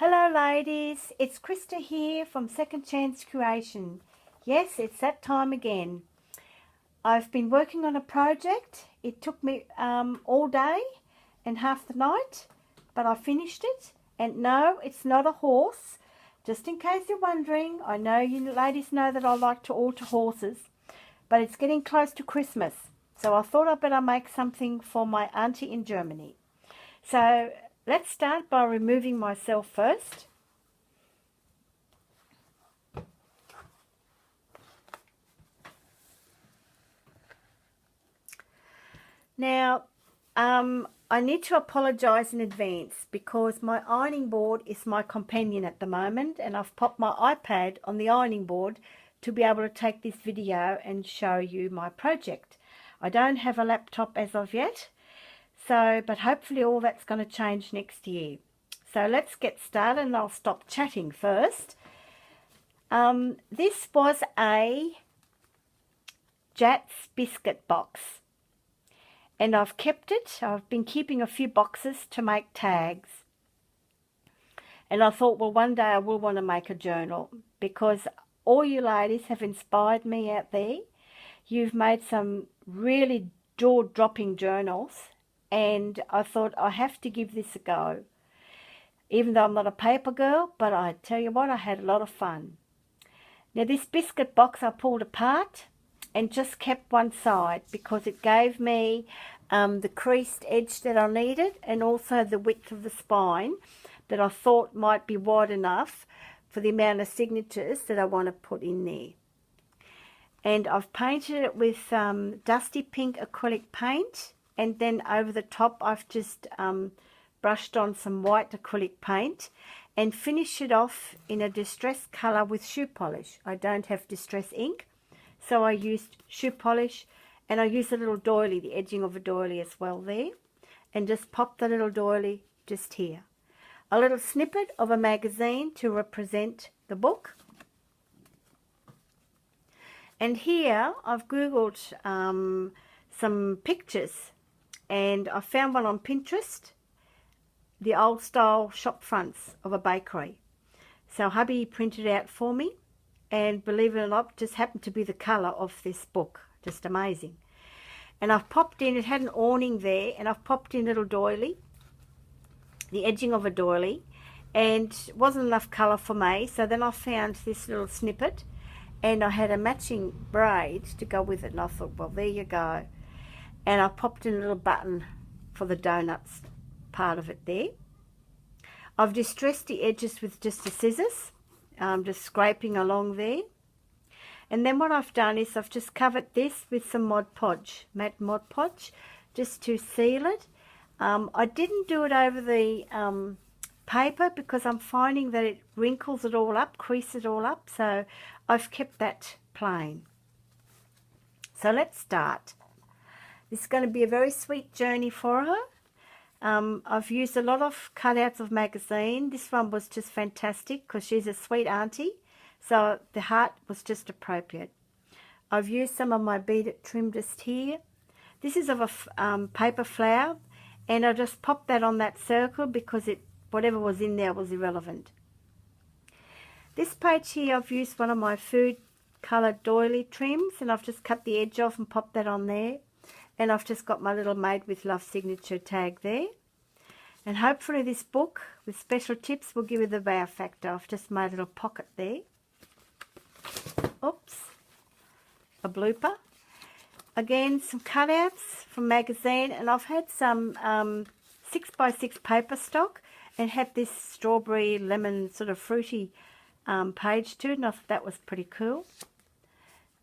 Hello ladies, it's Krista here from Second Chance Creation. Yes, it's that time again. I've been working on a project. It took me all day and half the night, but I finished it. And no, it's not a horse. Just in case you're wondering, I know you ladies know that I like to alter horses, but it's getting close to Christmas. So I thought I'd better make something for my auntie in Germany. So let's start by removing myself first. Now, I need to apologise in advance because my ironing board is my companion at the moment, and I've popped my iPad on the ironing board to be able to take this video and show you my project. I don't have a laptop as of yet, but hopefully all that's going to change next year. So let's get started, and I'll stop chatting first. This was a Jatz biscuit box, and I've kept it. I've been keeping a few boxes to make tags. And I thought, well, one day I will want to make a journal, because all you ladies have inspired me out there. You've made some really jaw-dropping journals, and I thought I have to give this a go. Even though I'm not a paper girl, but I tell you what, I had a lot of fun. Now this biscuit box I pulled apart and just kept one side because it gave me the creased edge that I needed, and also the width of the spine that I thought might be wide enough for the amount of signatures that I want to put in there. And I've painted it with dusty pink acrylic paint, and then over the top I've just brushed on some white acrylic paint and finished it off in a distress colour with shoe polish. I don't have distress ink, so I used shoe polish, and I used a little doily, the edging of a doily as well there, and just popped the little doily just here. A little snippet of a magazine to represent the book. And here I've googled some pictures, and I found one on Pinterest, the old style shop fronts of a bakery. So hubby printed it out for me, and believe it or not, just happened to be the colour of this book. Just amazing. And I've popped in, it had an awning there, and I've popped in a little doily, the edging of a doily, and it wasn't enough colour for me, so then I found this little snippet, and I had a matching braid to go with it, and I thought, well, there you go. And I popped in a little button for the donuts part of it there. I've distressed the edges with just the scissors, just scraping along there. And then what I've done is I've just covered this with some Mod Podge, matte Mod Podge, just to seal it. I didn't do it over the paper because I'm finding that it wrinkles it all up, creases it all up, so I've kept that plain. So let's start. This is going to be a very sweet journey for her. I've used a lot of cutouts of magazine. This one was just fantastic because she's a sweet auntie, so the heart was just appropriate. I've used some of my beaded trim just here. This is of a paper flower, and I just popped that on that circle because whatever was in there was irrelevant. This page here, I've used one of my food coloured doily trims, and I've just cut the edge off and popped that on there. And I've just got my little Made with Love signature tag there. And hopefully this book with special tips will give you the wow factor. I've just made a little pocket there. Oops. A blooper. Again, some cutouts from magazine. And I've had some 6x6 paper stock and had this strawberry lemon sort of fruity page to it. And I thought that was pretty cool.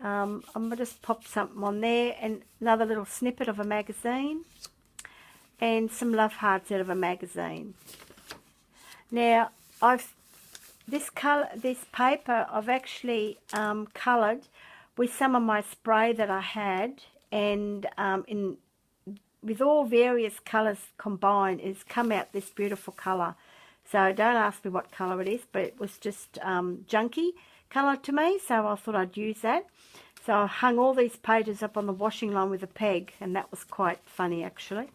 I'm going to just pop something on there, and another little snippet of a magazine, and some love hearts out of a magazine. Now, this paper I've actually coloured with some of my spray that I had, and with all various colours combined, it's come out this beautiful colour. So don't ask me what colour it is, but it was just junky colour to me, so I thought I'd use that. So I hung all these pages up on the washing line with a peg, and that was quite funny actually.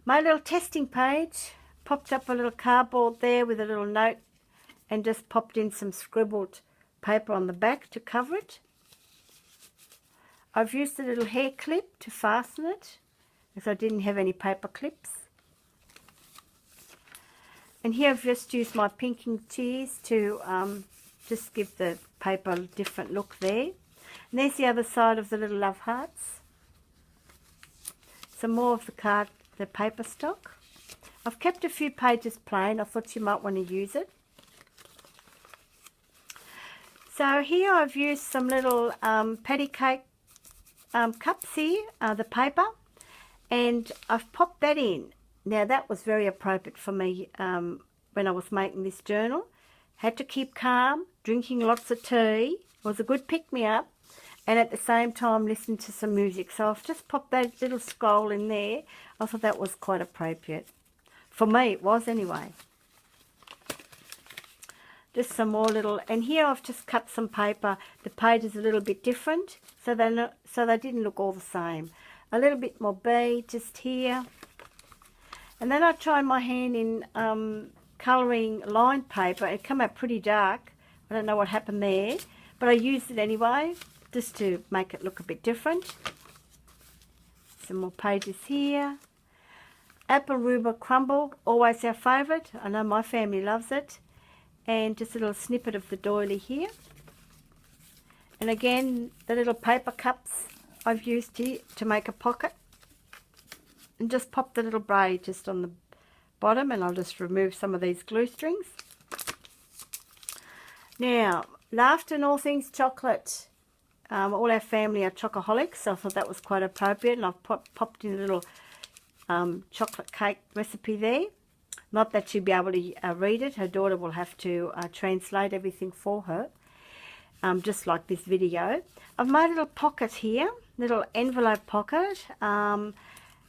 My little testing page, popped up a little cardboard there with a little note and just popped in some scribbled paper on the back to cover it. I've used a little hair clip to fasten it because I didn't have any paper clips. And here I've just used my pinking tears to just give the paper a different look there. And there's the other side of the little love hearts. Some more of the paper stock. I've kept a few pages plain. I thought you might want to use it. So here I've used some little patty cake cups here, the paper, and I've popped that in. Now that was very appropriate for me when I was making this journal. Had to keep calm, drinking lots of tea. It was a good pick-me-up, and at the same time listen to some music. So I've just popped that little scroll in there. I thought that was quite appropriate. For me it was anyway. Just some more little, and here I've just cut some paper. The page is a little bit different, so they didn't look all the same. A little bit more bead just here. And then I tried my hand in colouring lined paper. It came out pretty dark. I don't know what happened there, but I used it anyway, just to make it look a bit different. Some more pages here. Apple Rhubarb Crumble, always our favourite. I know my family loves it. And just a little snippet of the doily here. And again, the little paper cups I've used here to make a pocket. And just pop the little braid just on the bottom, and I'll just remove some of these glue strings. Now, Laughter and All Things Chocolate. All our family are chocoholics, so I thought that was quite appropriate, and I've popped in a little chocolate cake recipe there. Not that she'll be able to read it. Her daughter will have to translate everything for her, just like this video. I've made a little pocket here, little envelope pocket.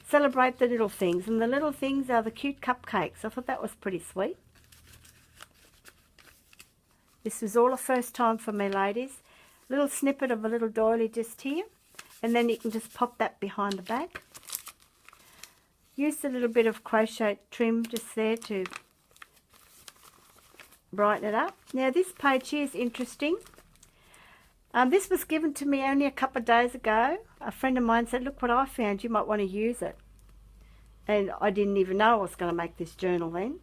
Celebrate the little things, and the little things are the cute cupcakes. I thought that was pretty sweet. This was all the first time for me, ladies. Little snippet of a little doily just here, and then you can just pop that behind the back. Used a little bit of crochet trim just there to brighten it up. Now this page here is interesting. This was given to me only a couple of days ago. A friend of mine said, look what I found, you might want to use it. And I didn't even know I was going to make this journal then.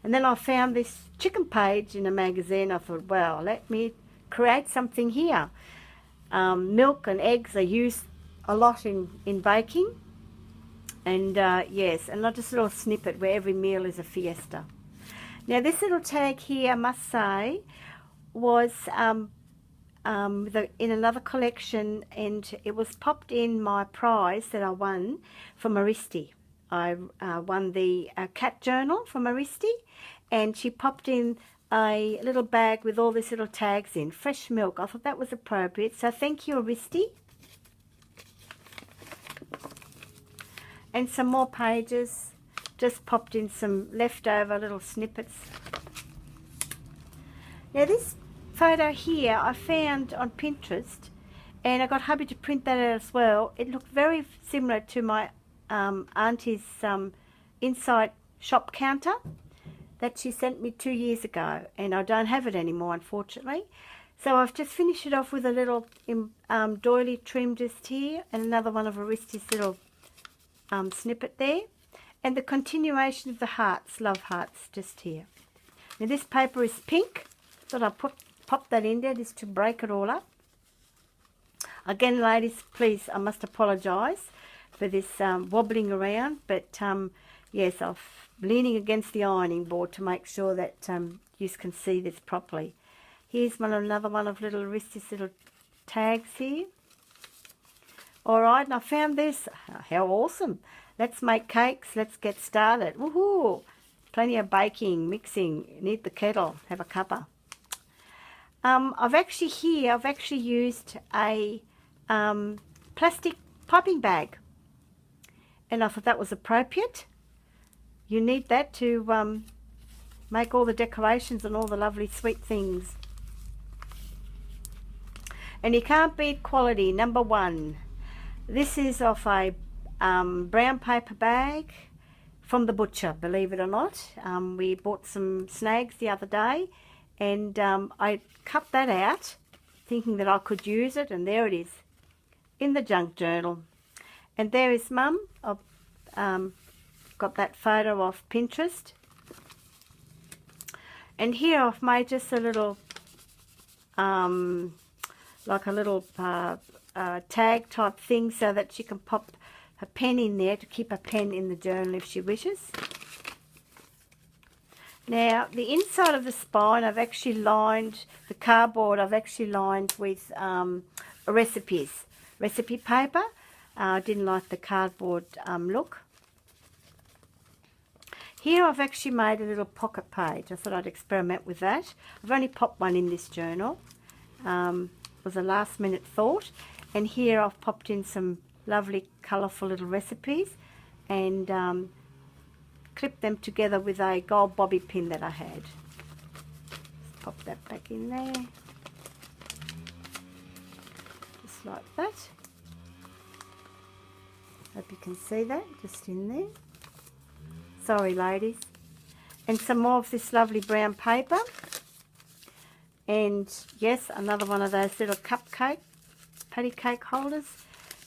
And then I found this chicken page in a magazine. I thought, well, let me create something here. Milk and eggs are used a lot in baking. And yes, and not just a little snippet where every meal is a fiesta. Now this little tag here, I must say, was in another collection, and it was popped in my prize that I won from Aristi. I won the cat journal from Aristi, and she popped in a little bag with all these little tags in, fresh milk. I thought that was appropriate, so thank you, Aristi. And some more pages, just popped in some leftover little snippets. Now this photo here I found on Pinterest, and I got hubby to print that out as well. It looked very similar to my auntie's Insight shop counter that she sent me 2 years ago, and I don't have it anymore, unfortunately. So I've just finished it off with a little doily trim just here, and another one of Aristi's little snippet there, and the continuation of the hearts, love hearts, just here. Now this paper is pink, so I'll pop that in there just to break it all up. Again, ladies, please, I must apologise for this wobbling around, but yes, I'm leaning against the ironing board to make sure that you can see this properly. Here's another one of little Aristi's little tags here. Alright, and I found this. How awesome. Let's make cakes. Let's get started. Woohoo! Plenty of baking, mixing. Need the kettle. Have a cuppa. I've actually used a plastic piping bag. And I thought that was appropriate. You need that to make all the decorations and all the lovely sweet things. And you can't beat quality, number one. This is off a brown paper bag from the butcher, believe it or not. We bought some snags the other day, and I cut that out thinking that I could use it, and there it is in the junk journal. And there is Mum. I've got that photo off Pinterest, and here I've made just a little like a little tag type thing so that she can pop a pen in there to keep a pen in the journal if she wishes. Now, the inside of the spine, I've actually lined, the cardboard I've actually lined with recipe paper. I didn't like the cardboard look. Here I've actually made a little pocket page. I thought I'd experiment with that. I've only popped one in this journal. It was a last minute thought. And here I've popped in some lovely colourful little recipes and clipped them together with a gold bobby pin that I had. Just pop that back in there. Just like that. Hope you can see that, just in there. Sorry, ladies. And some more of this lovely brown paper. And yes, another one of those little cupcake, patty cake holders.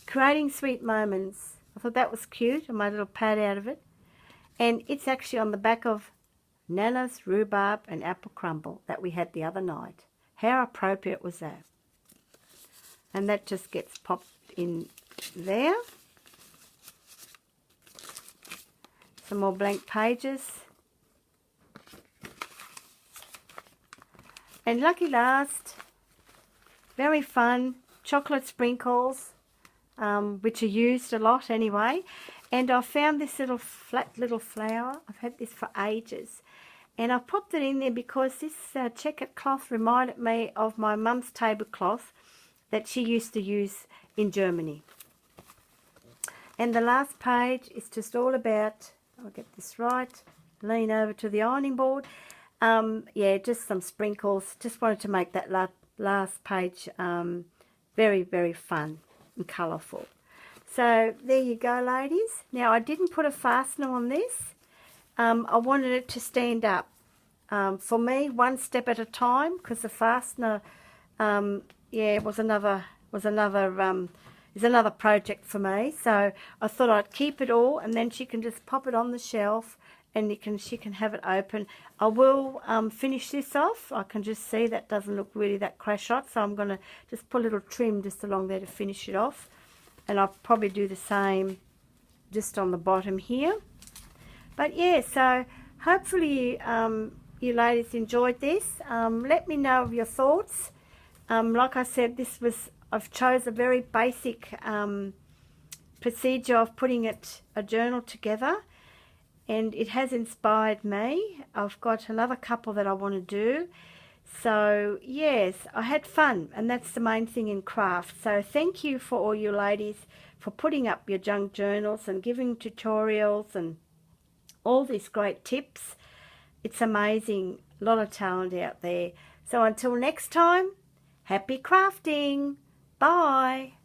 Creating sweet moments. I thought that was cute. I made a little pad out of it. And it's actually on the back of Nana's rhubarb and apple crumble that we had the other night. How appropriate was that? And that just gets popped in there. Some more blank pages. And lucky last, very fun, chocolate sprinkles, which are used a lot anyway. And I found this little flat little flower. I've had this for ages. And I popped it in there because this checkered cloth reminded me of my mum's tablecloth that she used to use in Germany. And the last page is just all about, I'll get this right, lean over to the ironing board. Yeah, just some sprinkles. Just wanted to make that last page very, very fun and colourful. So there you go, ladies. Now, I didn't put a fastener on this. I wanted it to stand up. For me, one step at a time, because the fastener, yeah, is another project for me. So I thought I'd keep it all, and then she can just pop it on the shelf, and she can have it open. I will finish this off. I can just see that doesn't look really that crash hot, so I'm going to just put a little trim just along there to finish it off. And I'll probably do the same just on the bottom here. But yeah, so hopefully you ladies enjoyed this. Let me know of your thoughts. Like I said, I've chose a very basic procedure of putting a journal together. And it has inspired me. I've got another couple that I want to do. So, yes, I had fun, and that's the main thing in craft. So thank you for all you ladies for putting up your junk journals and giving tutorials and all these great tips. It's amazing. A lot of talent out there. So until next time, happy crafting. Bye.